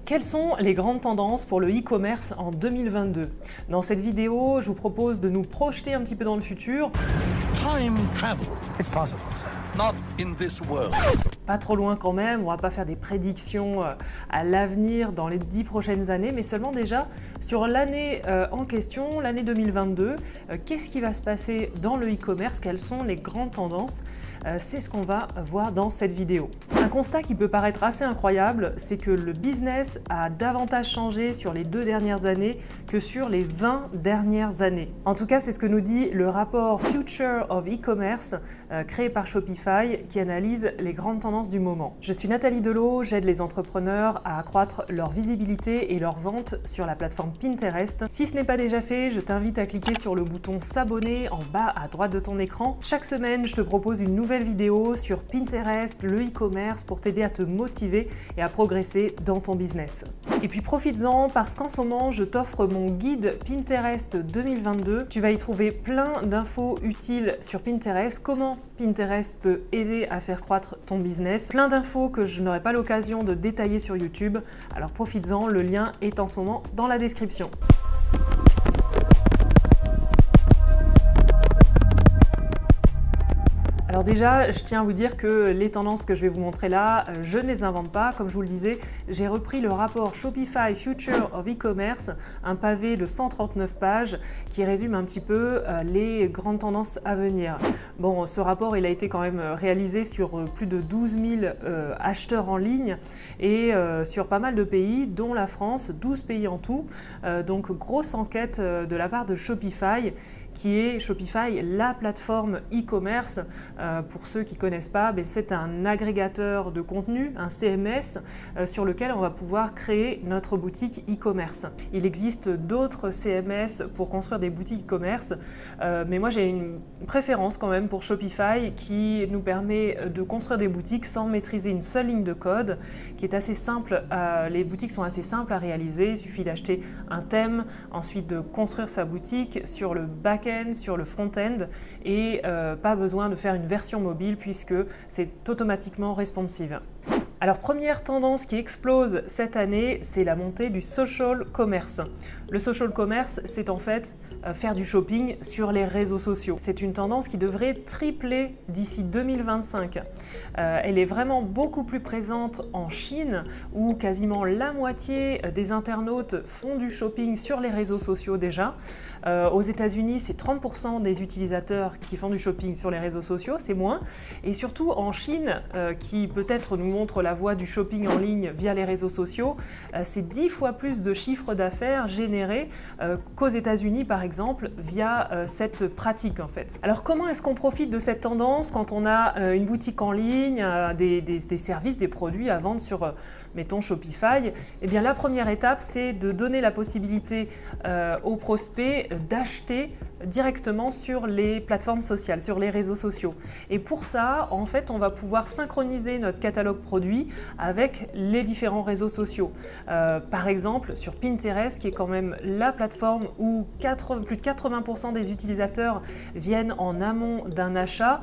Quelles sont les grandes tendances pour le e-commerce en 2022? Dans cette vidéo, je vous propose de nous projeter un petit peu dans le futur. Time travel. It's possible, sir. Not in this world. Pas trop loin quand même, on va pas faire des prédictions à l'avenir dans les 10 prochaines années, mais seulement déjà sur l'année en question, l'année 2022. Qu'est-ce qui va se passer dans le e-commerce? Quelles sont les grandes tendances? C'est ce qu'on va voir dans cette vidéo. Un constat qui peut paraître assez incroyable, c'est que le business a davantage changé sur les 2 dernières années que sur les 20 dernières années. En tout cas, c'est ce que nous dit le rapport Future of E-commerce créé par Shopify qui analyse les grandes tendances du moment. Je suis Nathalie Delot, j'aide les entrepreneurs à accroître leur visibilité et leur vente sur la plateforme Pinterest. Si ce n'est pas déjà fait, je t'invite à cliquer sur le bouton s'abonner en bas à droite de ton écran. Chaque semaine, je te propose une nouvelle vidéo sur Pinterest, le e-commerce pour t'aider à te motiver et à progresser dans ton business. Et puis profites-en parce qu'en ce moment, je t'offre mon guide Pinterest 2022. Tu vas y trouver plein d'infos utiles sur Pinterest, comment Pinterest peut aider à faire croître ton business, plein d'infos que je n'aurai pas l'occasion de détailler sur YouTube. Alors profites-en, le lien est en ce moment dans la description. Alors déjà, je tiens à vous dire que les tendances que je vais vous montrer là, je ne les invente pas. Comme je vous le disais, j'ai repris le rapport Shopify Future of E-commerce, un pavé de 139 pages qui résume un petit peu les grandes tendances à venir. Bon, ce rapport, il a été quand même réalisé sur plus de 12 000 acheteurs en ligne et sur pas mal de pays, dont la France, 12 pays en tout. Donc, grosse enquête de la part de Shopify, qui est Shopify, la plateforme e-commerce. Pour ceux qui ne connaissent pas, c'est un agrégateur de contenu, un CMS, sur lequel on va pouvoir créer notre boutique e-commerce. Il existe d'autres CMS pour construire des boutiques e-commerce, mais moi j'ai une préférence quand même pour Shopify qui nous permet de construire des boutiques sans maîtriser une seule ligne de code, qui est assez simple. Les boutiques sont assez simples à réaliser, il suffit d'acheter un thème, ensuite de construire sa boutique sur le back-end, sur le front-end et pas besoin de faire une version mobile puisque c'est automatiquement responsive. Alors première tendance qui explose cette année, c'est la montée du social commerce. Le social commerce, c'est en fait faire du shopping sur les réseaux sociaux. C'est une tendance qui devrait tripler d'ici 2025. Elle est vraiment beaucoup plus présente en Chine où quasiment la moitié des internautes font du shopping sur les réseaux sociaux déjà. Aux États-Unis, c'est 30% des utilisateurs qui font du shopping sur les réseaux sociaux, c'est moins. Et surtout en Chine, qui peut-être nous montre la voie du shopping en ligne via les réseaux sociaux, c'est 10 fois plus de chiffre d'affaires généré qu'aux États-Unis par exemple via cette pratique en fait. Alors comment est-ce qu'on profite de cette tendance quand on a une boutique en ligne, des services, des produits à vendre sur mettons Shopify? Eh bien la première étape, c'est de donner la possibilité aux prospects d'acheter directement sur les plateformes sociales, sur les réseaux sociaux. Et pour ça, en fait, on va pouvoir synchroniser notre catalogue produit avec les différents réseaux sociaux. Par exemple, sur Pinterest, qui est quand même la plateforme où plus de 80% des utilisateurs viennent en amont d'un achat,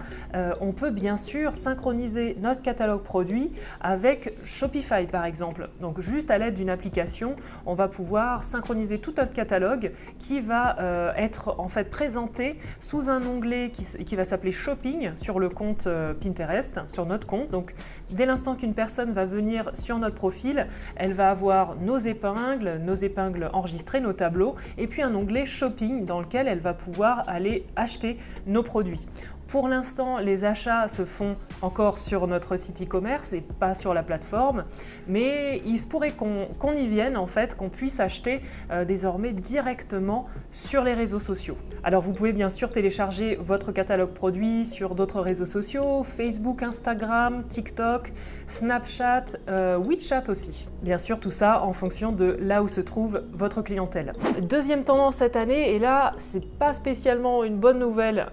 on peut bien sûr synchroniser notre catalogue produit avec Shopify par exemple. Donc juste à l'aide d'une application, on va pouvoir synchroniser tout notre catalogue qui va être en fait présenté sous un onglet qui va s'appeler Shopping sur le compte Pinterest, sur notre compte. Donc dès l'instant qu'une personne va venir sur notre profil, elle va avoir nos épingles enregistrées, nos tableaux, et puis un onglet Shopping dans lequel elle va pouvoir aller acheter nos produits. Pour l'instant, les achats se font encore sur notre site e-commerce et pas sur la plateforme, mais il se pourrait qu'on y vienne en fait, qu'on puisse acheter désormais directement sur les réseaux sociaux. Alors vous pouvez bien sûr télécharger votre catalogue produit sur d'autres réseaux sociaux, Facebook, Instagram, TikTok, Snapchat, WeChat aussi. Bien sûr tout ça en fonction de là où se trouve votre clientèle. Deuxième tendance cette année, et là c'est pas spécialement une bonne nouvelle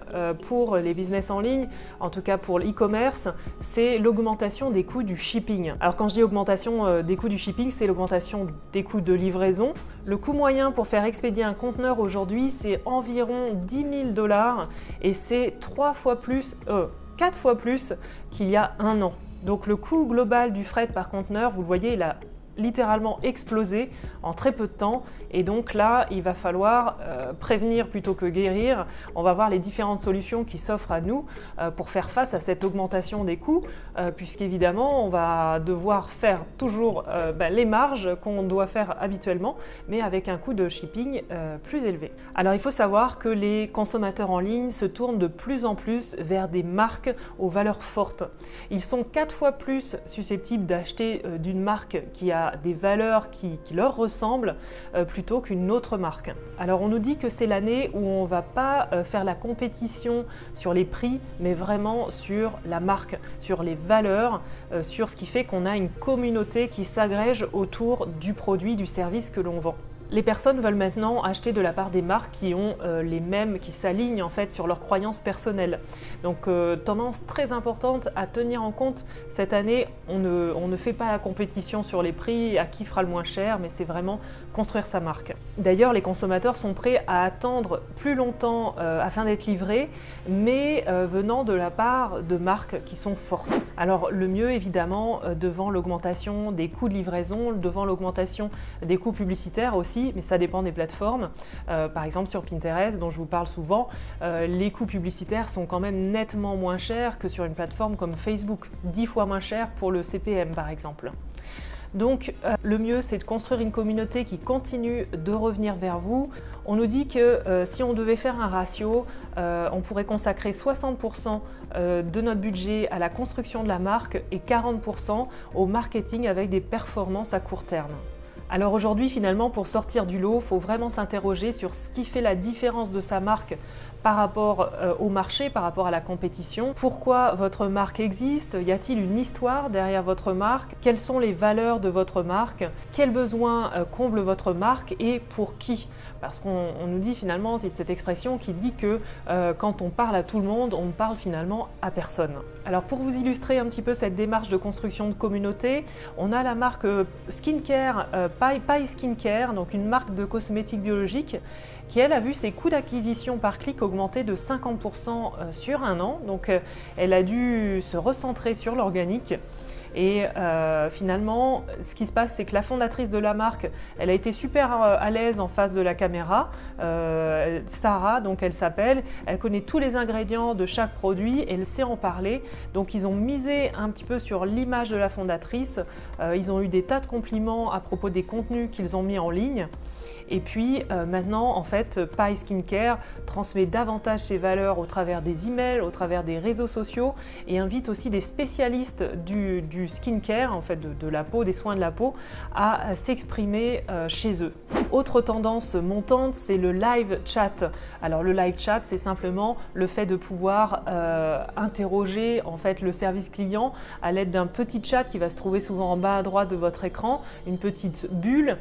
pour les business en ligne, en tout cas pour l'e-commerce, c'est l'augmentation des coûts du shipping. Alors quand je dis augmentation des coûts du shipping, c'est l'augmentation des coûts de livraison. Le coût moyen pour faire expédier un conteneur aujourd'hui, c'est environ 10 000 $ et c'est 4 fois plus qu'il y a un an. Donc le coût global du fret par conteneur, vous le voyez, il a littéralement explosé en très peu de temps. Et donc là, il va falloir prévenir plutôt que guérir. On va voir les différentes solutions qui s'offrent à nous pour faire face à cette augmentation des coûts, puisqu'évidemment, on va devoir faire toujours les marges qu'on doit faire habituellement, mais avec un coût de shipping plus élevé. Alors, il faut savoir que les consommateurs en ligne se tournent de plus en plus vers des marques aux valeurs fortes. Ils sont 4 fois plus susceptibles d'acheter d'une marque qui a des valeurs qui leur ressemblent plutôt qu'une autre marque. Alors on nous dit que c'est l'année où on ne va pas faire la compétition sur les prix, mais vraiment sur la marque, sur les valeurs, sur ce qui fait qu'on a une communauté qui s'agrège autour du produit, du service que l'on vend. Les personnes veulent maintenant acheter de la part des marques qui ont les mêmes, qui s'alignent en fait sur leurs croyances personnelles. Donc tendance très importante à tenir en compte cette année, on ne fait pas la compétition sur les prix, à qui fera le moins cher, mais c'est vraiment construire sa marque. D'ailleurs, les consommateurs sont prêts à attendre plus longtemps afin d'être livrés, mais venant de la part de marques qui sont fortes. Alors le mieux évidemment, devant l'augmentation des coûts de livraison, devant l'augmentation des coûts publicitaires aussi, mais ça dépend des plateformes. Par exemple sur Pinterest, dont je vous parle souvent, les coûts publicitaires sont quand même nettement moins chers que sur une plateforme comme Facebook, 10 fois moins cher pour le CPM par exemple. Donc le mieux c'est de construire une communauté qui continue de revenir vers vous. On nous dit que si on devait faire un ratio, on pourrait consacrer 60% de notre budget à la construction de la marque et 40% au marketing avec des performances à court terme. Alors aujourd'hui finalement pour sortir du lot, il faut vraiment s'interroger sur ce qui fait la différence de sa marque par rapport au marché, par rapport à la compétition. Pourquoi votre marque existe? Y a-t-il une histoire derrière votre marque? Quelles sont les valeurs de votre marque? Quels besoins comble votre marque et pour qui? Parce qu'on nous dit finalement, c'est cette expression qui dit que quand on parle à tout le monde, on ne parle finalement à personne. Alors pour vous illustrer un petit peu cette démarche de construction de communauté, on a la marque Skincare, Pai Skincare, donc une marque de cosmétiques biologiques qui elle a vu ses coûts d'acquisition par clic augmenter de 50% sur un an. Donc elle a dû se recentrer sur l'organique. Et finalement, ce qui se passe, c'est que la fondatrice de la marque, elle a été super à l'aise en face de la caméra. Sarah, donc elle s'appelle, elle connaît tous les ingrédients de chaque produit et elle sait en parler. Donc ils ont misé un petit peu sur l'image de la fondatrice. Ils ont eu des tas de compliments à propos des contenus qu'ils ont mis en ligne. Et puis maintenant, en fait, Pai Skincare transmet davantage ses valeurs au travers des emails, au travers des réseaux sociaux et invite aussi des spécialistes du skincare, en fait, de la peau, des soins de la peau, à s'exprimer chez eux. Autre tendance montante, c'est le live chat. Alors le live chat, c'est simplement le fait de pouvoir interroger en fait le service client à l'aide d'un petit chat qui va se trouver souvent en bas à droite de votre écran, une petite bulle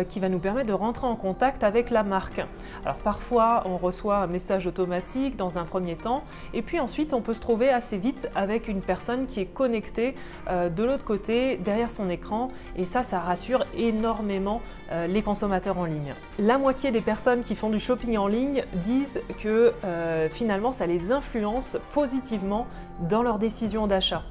qui va nous permettre de rentrer en contact avec la marque. Alors parfois, on reçoit un message automatique dans un premier temps et puis ensuite, on peut se trouver assez vite avec une personne qui est connectée de l'autre côté, derrière son écran et ça rassure énormément les consommateurs en ligne. La moitié des personnes qui font du shopping en ligne disent que finalement ça les influence positivement dans leur décision d'achat.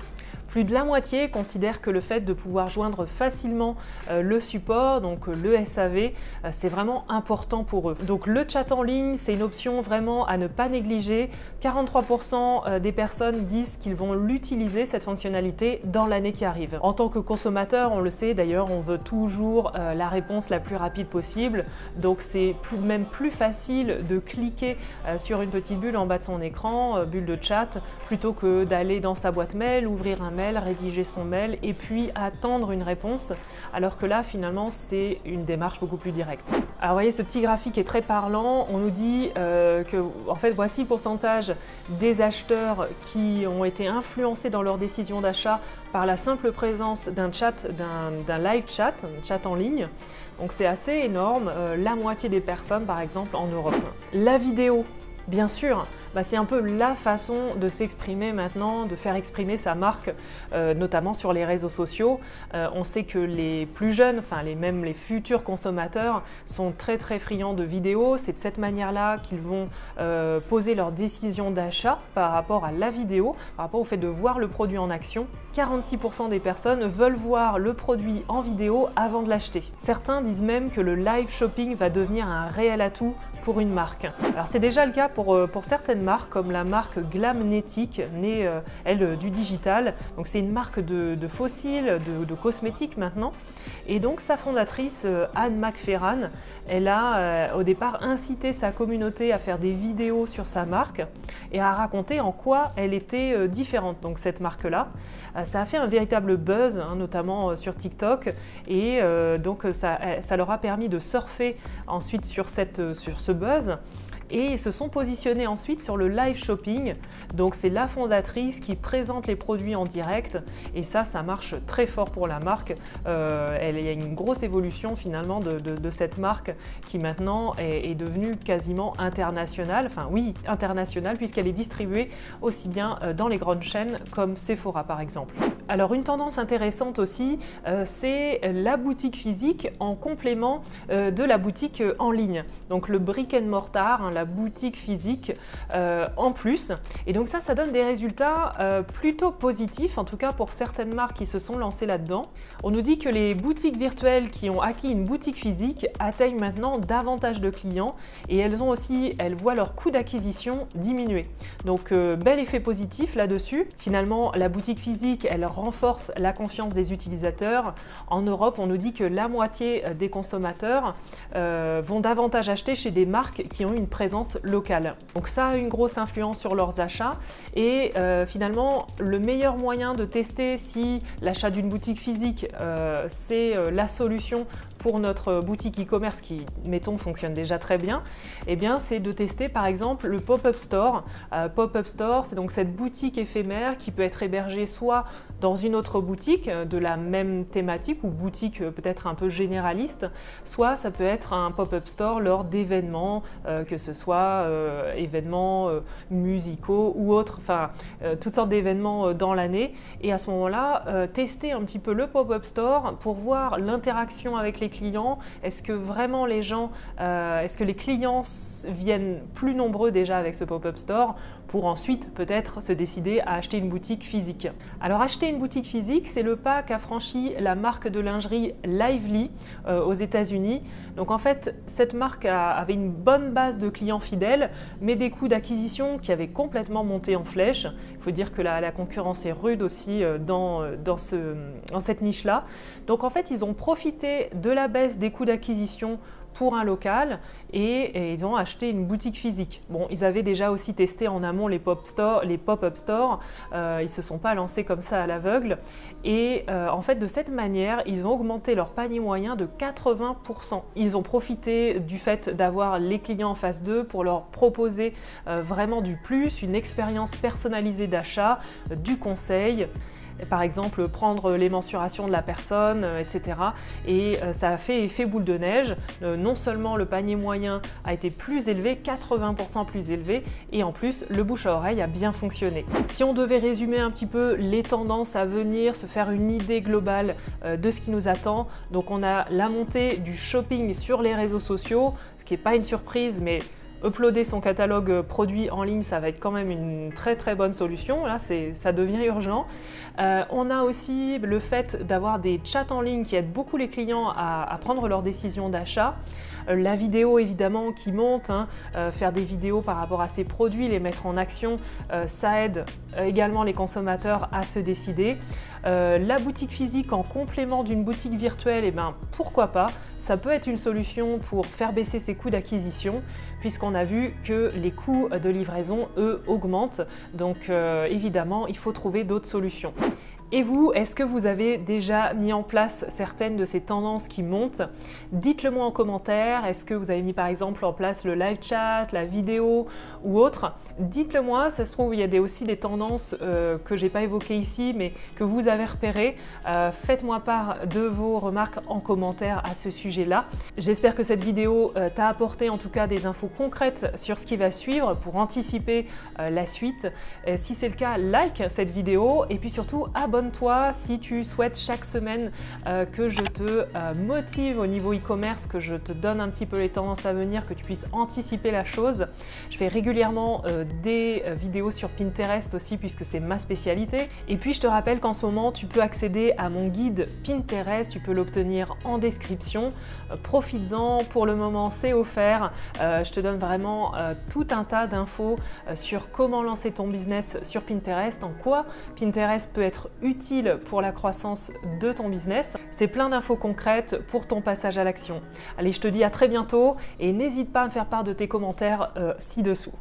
Plus de la moitié considèrent que le fait de pouvoir joindre facilement le support, donc le SAV, c'est vraiment important pour eux. Donc le chat en ligne, c'est une option vraiment à ne pas négliger. 43% des personnes disent qu'ils vont l'utiliser, cette fonctionnalité, dans l'année qui arrive. En tant que consommateur, on le sait d'ailleurs, on veut toujours la réponse la plus rapide possible. Donc c'est même plus facile de cliquer sur une petite bulle en bas de son écran, bulle de chat, plutôt que d'aller dans sa boîte mail, ouvrir un mail, rédiger son mail et puis attendre une réponse, alors que là finalement c'est une démarche beaucoup plus directe. Alors vous voyez, ce petit graphique est très parlant. On nous dit que en fait voici le pourcentage des acheteurs qui ont été influencés dans leur décision d'achat par la simple présence d'un chat, d'un live chat, un chat en ligne. Donc c'est assez énorme, la moitié des personnes par exemple en Europe. La vidéo. Bien sûr, c'est un peu la façon de s'exprimer maintenant, de faire exprimer sa marque, notamment sur les réseaux sociaux. On sait que les plus jeunes, même les futurs consommateurs, sont très friands de vidéos. C'est de cette manière-là qu'ils vont poser leur décision d'achat par rapport à la vidéo, par rapport au fait de voir le produit en action. 46% des personnes veulent voir le produit en vidéo avant de l'acheter. Certains disent même que le live shopping va devenir un réel atout pour une marque. Alors c'est déjà le cas pour certaines marques, comme la marque Glamnetic, née elle du digital. Donc c'est une marque de fossiles, de cosmétiques maintenant. Et donc sa fondatrice Anne McFerran, elle a au départ incité sa communauté à faire des vidéos sur sa marque et à raconter en quoi elle était différente. Donc cette marque-là, ça a fait un véritable buzz, notamment sur TikTok, et donc ça leur a permis de surfer ensuite sur ce buzz. Et ils se sont positionnés ensuite sur le live shopping. Donc c'est la fondatrice qui présente les produits en direct et ça marche très fort pour la marque. Il y a une grosse évolution finalement de cette marque qui maintenant est devenue quasiment internationale. Enfin oui, internationale puisqu'elle est distribuée aussi bien dans les grandes chaînes comme Sephora par exemple. Alors une tendance intéressante aussi, c'est la boutique physique en complément de la boutique en ligne. Donc le brick and mortar, la boutique physique en plus. Et donc ça donne des résultats plutôt positifs, en tout cas pour certaines marques qui se sont lancées là-dedans. On nous dit que les boutiques virtuelles qui ont acquis une boutique physique atteignent maintenant davantage de clients et elles voient leur coût d'acquisition diminuer. Donc bel effet positif là-dessus. Finalement, la boutique physique, elle renforce la confiance des utilisateurs. En Europe, on nous dit que la moitié des consommateurs vont davantage acheter chez des marques qui ont une présence locale. Donc ça a une grosse influence sur leurs achats et finalement le meilleur moyen de tester si l'achat d'une boutique physique c'est la solution pour notre boutique e-commerce qui, mettons, fonctionne déjà très bien, eh bien c'est de tester par exemple le pop-up store. Pop-up store, c'est donc cette boutique éphémère qui peut être hébergée soit dans une autre boutique de la même thématique ou boutique peut-être un peu généraliste, soit ça peut être un pop-up store lors d'événements, que ce soit événements musicaux ou autres, toutes sortes d'événements dans l'année. Et à ce moment-là, tester un petit peu le pop-up store pour voir l'interaction avec les clients. Est-ce que vraiment est-ce que les clients viennent plus nombreux déjà avec ce pop-up store pour ensuite peut-être se décider à acheter une boutique physique. Alors acheter une boutique physique, c'est le pas qu'a franchi la marque de lingerie Lively aux États-Unis. Donc en fait, cette marque avait une bonne base de clients fidèles, mais des coûts d'acquisition qui avaient complètement monté en flèche. Il faut dire que la concurrence est rude aussi dans cette niche-là. Donc en fait, ils ont profité de la baisse des coûts d'acquisition pour un local et ils ont acheté une boutique physique. Bon, ils avaient déjà aussi testé en amont les pop-up stores, ils ne se sont pas lancés comme ça à l'aveugle et en fait de cette manière, ils ont augmenté leur panier moyen de 80%. Ils ont profité du fait d'avoir les clients en face d'eux pour leur proposer vraiment du plus, une expérience personnalisée d'achat, du conseil. Par exemple, prendre les mensurations de la personne, etc. Et ça a fait effet boule de neige. Non seulement le panier moyen a été plus élevé, 80% plus élevé, et en plus, le bouche à oreille a bien fonctionné. Si on devait résumer un petit peu les tendances à venir, se faire une idée globale de ce qui nous attend, donc on a la montée du shopping sur les réseaux sociaux, ce qui n'est pas une surprise, mais uploader son catalogue produit en ligne, ça va être quand même une très bonne solution. Là, ça devient urgent. On a aussi le fait d'avoir des chats en ligne qui aident beaucoup les clients à prendre leurs décisions d'achat. La vidéo évidemment qui monte, faire des vidéos par rapport à ces produits, les mettre en action, ça aide également les consommateurs à se décider. La boutique physique en complément d'une boutique virtuelle, eh ben, pourquoi pas, ça peut être une solution pour faire baisser ses coûts d'acquisition puisqu'on a vu que les coûts de livraison, eux, augmentent. Donc évidemment, il faut trouver d'autres solutions. Et vous, est-ce que vous avez déjà mis en place certaines de ces tendances qui montent? Dites-le moi en commentaire. Est-ce que vous avez mis par exemple en place le live chat, la vidéo ou autre? Dites-le moi, ça se trouve il y a aussi des tendances que j'ai pas évoquées ici mais que vous avez repérées. Faites-moi part de vos remarques en commentaire à ce sujet-là. J'espère que cette vidéo t'a apporté en tout cas des infos concrètes sur ce qui va suivre pour anticiper la suite. Si c'est le cas, like cette vidéo et puis surtout abonne-toi si tu souhaites chaque semaine que je te motive au niveau e-commerce, que je te donne un petit peu les tendances à venir, que tu puisses anticiper la chose. Je fais régulièrement des vidéos sur Pinterest aussi puisque c'est ma spécialité. Et puis je te rappelle qu'en ce moment tu peux accéder à mon guide Pinterest, tu peux l'obtenir en description. Profites-en, pour le moment c'est offert. Je te donne vraiment tout un tas d'infos sur comment lancer ton business sur Pinterest, en quoi Pinterest peut être utile pour la croissance de ton business. C'est plein d'infos concrètes pour ton passage à l'action. Allez, je te dis à très bientôt et n'hésite pas à me faire part de tes commentaires ci-dessous.